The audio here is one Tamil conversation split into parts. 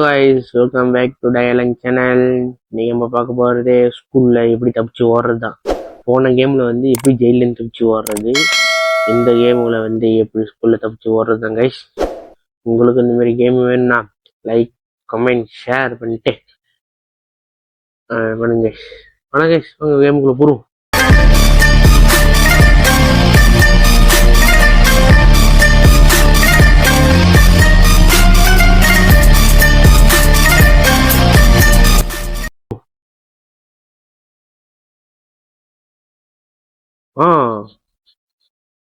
guys, welcome back to Dialang channel. இன்னைக்கு நம்ம பார்க்க போகிறது ஸ்கூலில் எப்படி தப்பிச்சு ஓடுறது தான். போன கேமில் வந்து எப்படி ஜெயிலேருந்து தப்பிச்சு ஓடுறது, இந்த கேமில் வந்து எப்படி ஸ்கூலில் தப்பிச்சு ஓடுறது தான் கைஸ். உங்களுக்கு இந்த மாதிரி கேம் வேணும்னா லைக் கமெண்ட் ஷேர் பண்ணிட்டு பண்ணுங்க கைஸ். ஆனால் கைஸ் உங்கள் கேமுக்குள்ளே போகிறோம்.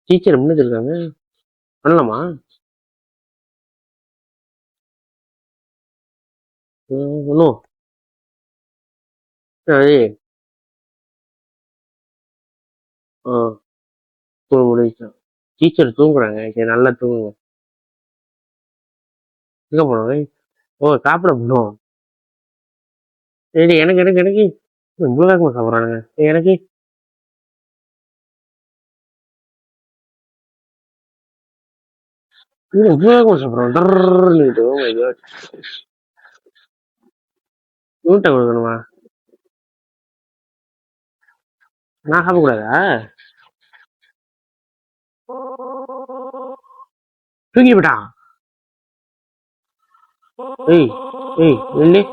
டீச்சர் முன்னது இருக்காங்க, பண்ணலாமா? ஒன்றும் அதே முடிச்சோம். டீச்சர் தூங்குறாங்க, சரி நல்லா தூங்குங்க. எங்கே போனாங்க? சாப்பிட போனோம். சரி எனக்கு எனக்கு எனக்கு இவ்வளோ வேகமாக சாப்பிட்றானுங்க. எனக்கு இவ்வளோ வேகமாக சாப்பிட்றான். மூட்டை கொடுக்கணுமா? நான் சாப்பிடக்கூடாதா? தூக்கி விட்டான். ஏய் ஏய் இல்லை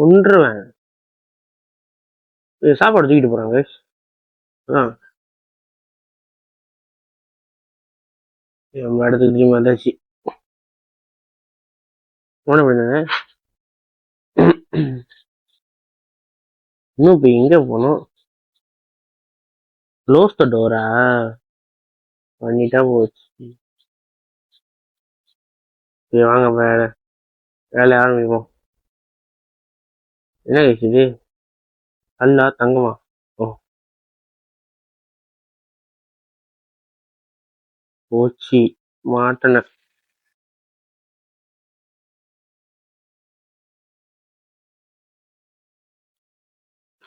ஒன்றுவேன். சாப்பாடு தூக்கிட்டு போறாங்க. நம்ம இடத்துக்கு திரும்பி வந்தாச்சு. போன பண்ணுங்க. இன்னும் இப்போ எங்க போனோம்? க்ளோஸ் த டோரா பண்ணிட்டா போச்சு. சரி வாங்க வேலை ஆரம்பிப்போம். என்ன கேக்குது? அல்லா தங்கமா? போச்சு மாட்டன.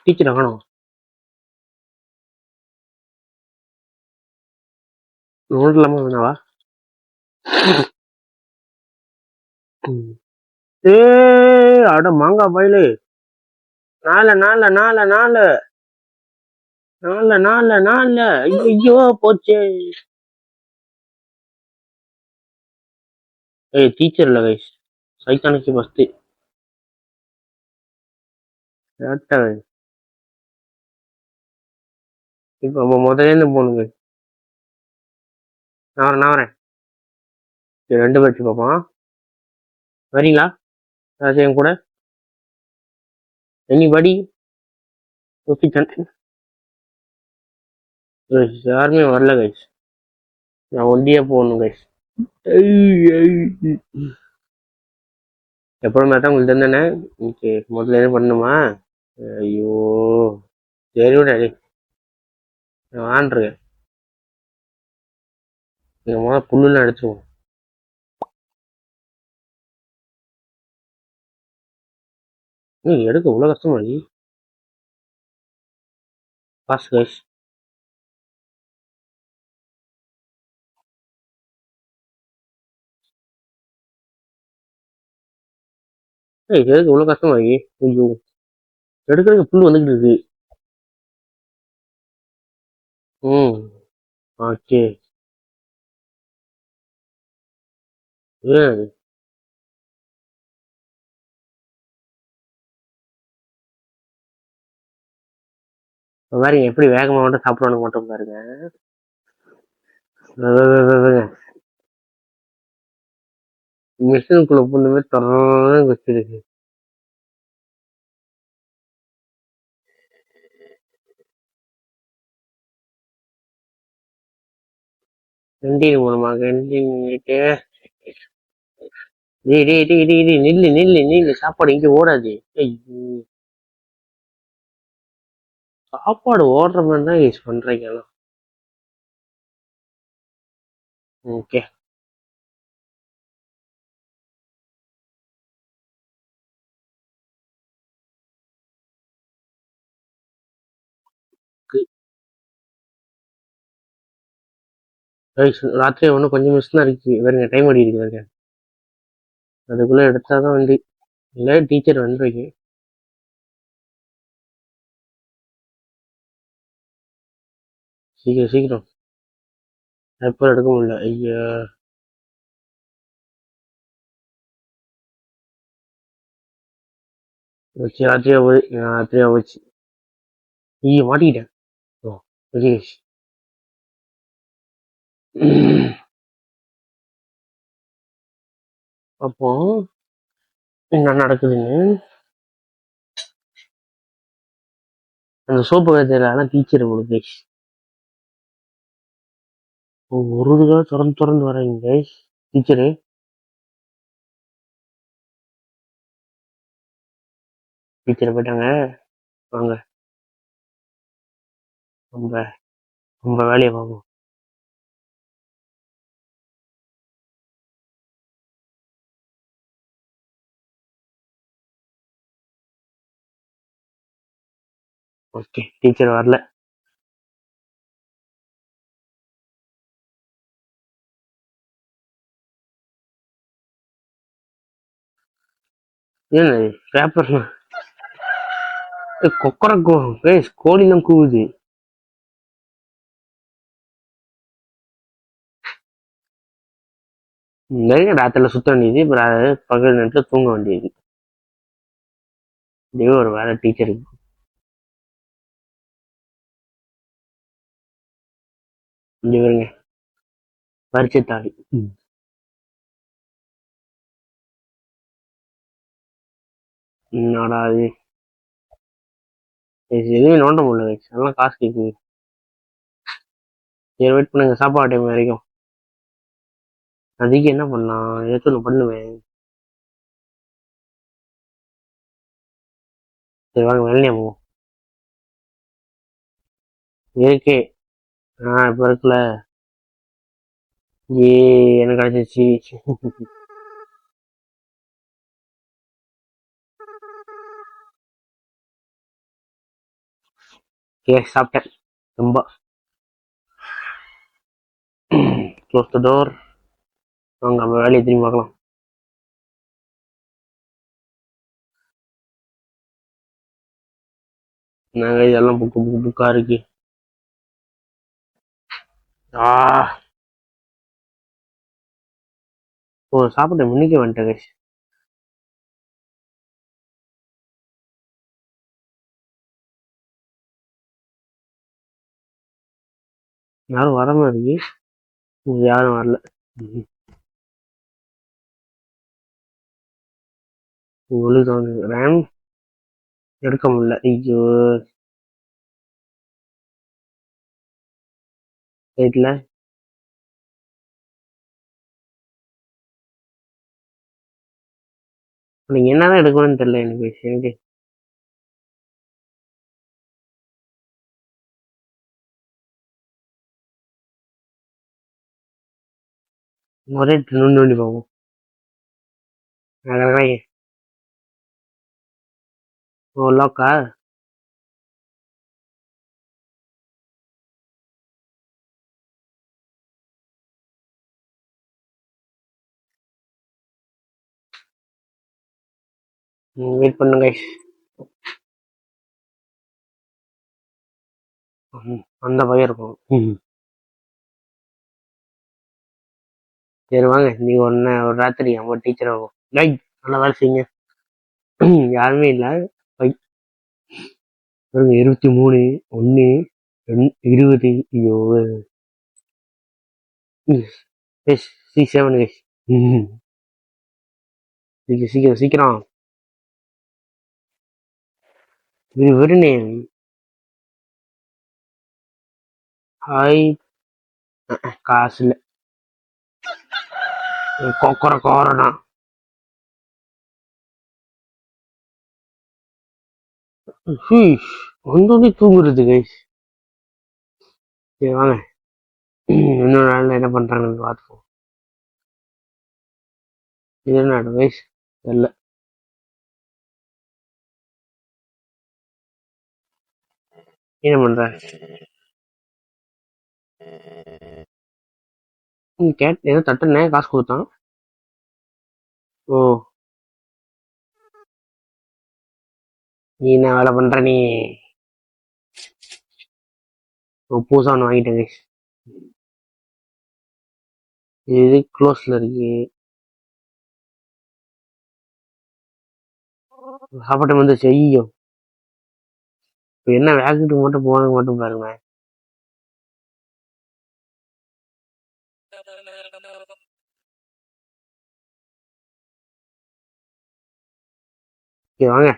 டீச்சர் காணும். நோட் இல்லாம வேணாவா? அட மாங்கா பயிலு. நாலு ஐயோ போச்சு. டீச்சர் இல்ல கைஸ், சைத்தானிக்கு ஃபஸ்ட்டு. இப்போ நம்ம முதலேருந்து போகணுங்க. நான் வரேன். சரி 2 பேச்சு பார்ப்போம். வரீங்களா என் கூட? எனிபடி? யாருமே வரல கைஸ். நான் ஒண்டியே போகணும் கைஸ். எப்பவுமே தான் உங்களுக்கு தானே. இன்னைக்கு முதல்ல என்ன பண்ணணுமா? ஐயோ சரி விட ஆண்டுருக்கேன். நீங்கள் முதல்ல புல்லுலாம் அடிச்சிருவோம். எடுக்க இவ்வளோ கஷ்டமா நீ பாஸ் கைஸ். எடுக்க இவ்வளோ கஷ்டமா நீ? ஐயோ எடுக்கிறதுக்கு புல் வந்துக்கிட்டு இருக்கு. ஓகே. பாருங்க எப்படி வேகமாக மட்டும் சாப்பிடணும் மட்டும் பாருங்க. மிஷினுக்குள்ள பொண்ணுமே தொடர்ந்து வச்சிருக்கு. கண்டினியூ மூலமா கண்டினியூட்டு. நில்லு சாப்பாடு இங்க ஓடாது. சாப்பாடு ஓடுற மாதிரி தான் யூஸ் பண்றீங்க. ஓகே ராத்திரி ஒன்றும் கொஞ்சம் மிஸ் தான் இருக்கு வேறுங்க டைம் ஓடி இருக்கு வேறுங்க அதுக்குள்ளே எடுத்தால் தான் வண்டி இல்லை டீச்சர் வந்துருக்கு சீக்கிரம் சீக்கிரம் எப்போ எடுக்க முடியல ஐயா வச்சு ராத்திரியா போச்சு ஐயோ மாட்டிக்கிட்டேன் ஓ ஓகே அப்போ என்ன நடக்குதுன்னு அந்த சோப்பு கதையில டீச்சர் உங்களுக்கு ஒரு இதுக்காக திறந்து வராங்க டீச்சரு டீச்சர் போயிட்டாங்க வாங்க ரொம்ப ரொம்ப வேலையை பார்ப்போம் ஓகே டீச்சர் வரல ஏன் பேப்பர் கொக்கரக்கோ கோழிலாம் கூவுது நிறைய ராத்திரில சுத்த வேண்டியது அப்புறம் பகல் நேரத்தில் தூங்க வேண்டியது இதுவே ஒரு வேலை டீச்சருக்கு இங்க வருங்க பரிச்சை தாளி என்னடா அது எதுவுமே நோண்ட முடியல அதெல்லாம் காசு கேட்குது சரி வெயிட் பண்ணுங்க சாப்பாடு டைம் வரைக்கும் அதுக்கு என்ன பண்ணலாம் ஏதாச்சும் ஒன்று பண்ணுவேன் சரி வாங்க வெள்ளனியா போவோம் இருக்கே இப்போ இருக்குல்ல ஏ எனக்கு கிடைச்சிச்சு சாப்பிட்டேன் ரொம்ப க்ளோஸ் த டோர் வாங்க நம்ம வேலையை திரும்பி பார்க்கலாம் நாங்கள் இதெல்லாம் புக்கா இருக்கு ஓ சாப்பிட்ட முன்னிக்க வந்துட்டேன் கைஸ் யாரும் வர மாதிரி யாரும் வரல உங்களுக்கு ரேம் எடுக்க முடியல ஐயோ ரைட்ல நீங்க என்னதான் எடுக்கணும்னு தெரியல எனக்கு ஒரே நோண்டி போவோம் ஓ லாக்கா வெயிட் பண்ணுங்க அந்த பையன் இருக்கும் சரி வாங்க நீ ஒரு ராத்திரி நம்ம டீச்சர் ஆகும் லைக் நல்லா வேலை செய்யுங்க யாருமே இல்லை 23 1 20 ஐயோ 7 சீக்கிரம் சீக்கிரம் விடுனே ஹாய் காசு இல்லை கொக்கர கோரனா வந்தோடனே தூங்குறது கைஸ் சரி வாங்க இன்னொரு நாள் என்ன பண்றாங்கன்னு பார்த்துப்போம் இது என்ன கைஸ் தெரியல என்ன பண்ற ஏதோ தட்டுனேன், காசு கொடுத்தான். ஓ, நீ என்ன வேலை பண்ற நீ? புதுசா ஒன்று வாங்கிட்டேங்க. இது க்ளோஸ்ல இருக்கு. சாப்பாட்டு வந்து செய்யும். இப்போ என்ன வேகத்துக்கு மட்டும் போனது மட்டும் பாருங்க. ஓகே வாங்க.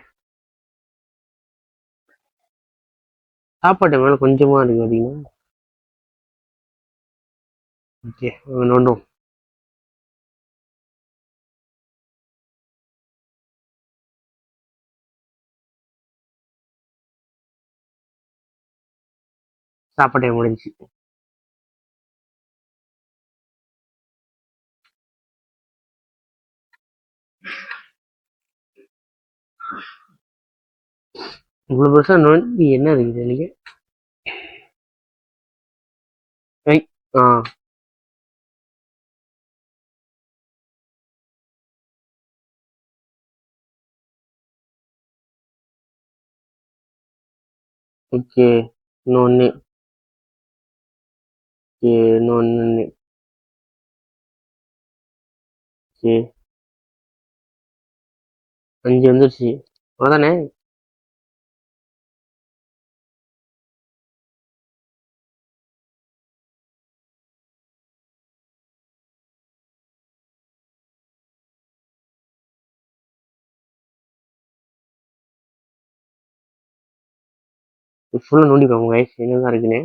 சாப்பாட்டு மேல கொஞ்சமா இருக்கு பார்த்தீங்கன்னா. ஓகே நோண்டும். சாப்பாட்டே முடிஞ்சு. இவ்வளவு பெருசா நோண்டி என்ன இருக்குது எனக்கு? ஆ ஓகே. இன்னொன்னு. ஓகே இன்னொன்னு. ஓகே 5 வந்துருச்சு. அவ்வளோதானே? ஃபுல்லாக நோண்டிப்பாங்க கைஸ், என்னதான் இருக்குன்னு.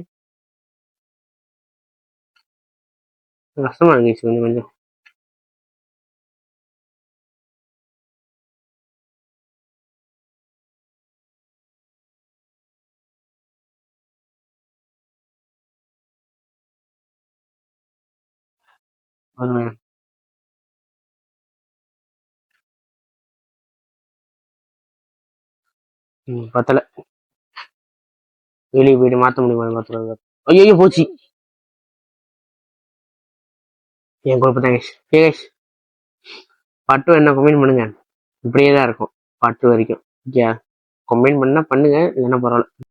கஷ்டமா இருக்கு கைஸ் கொஞ்சம் கொஞ்சம். பாருங்க. பத்தல. வெளியே போயிட்டு மாற்ற முடியுமா பார்த்துருவாங்க. ஐயோ போச்சு. என் குழப்பம் தான் கைஸ். ஓகே கைஸ், பார்ட் 2 என்ன கமெண்ட் பண்ணுங்க. இப்படியே தான் இருக்கும் பார்ட் 2 வரைக்கும். ஓகே, கமெண்ட் பண்ணா பண்ணுங்க, இல்லைன்னா பரவாயில்ல.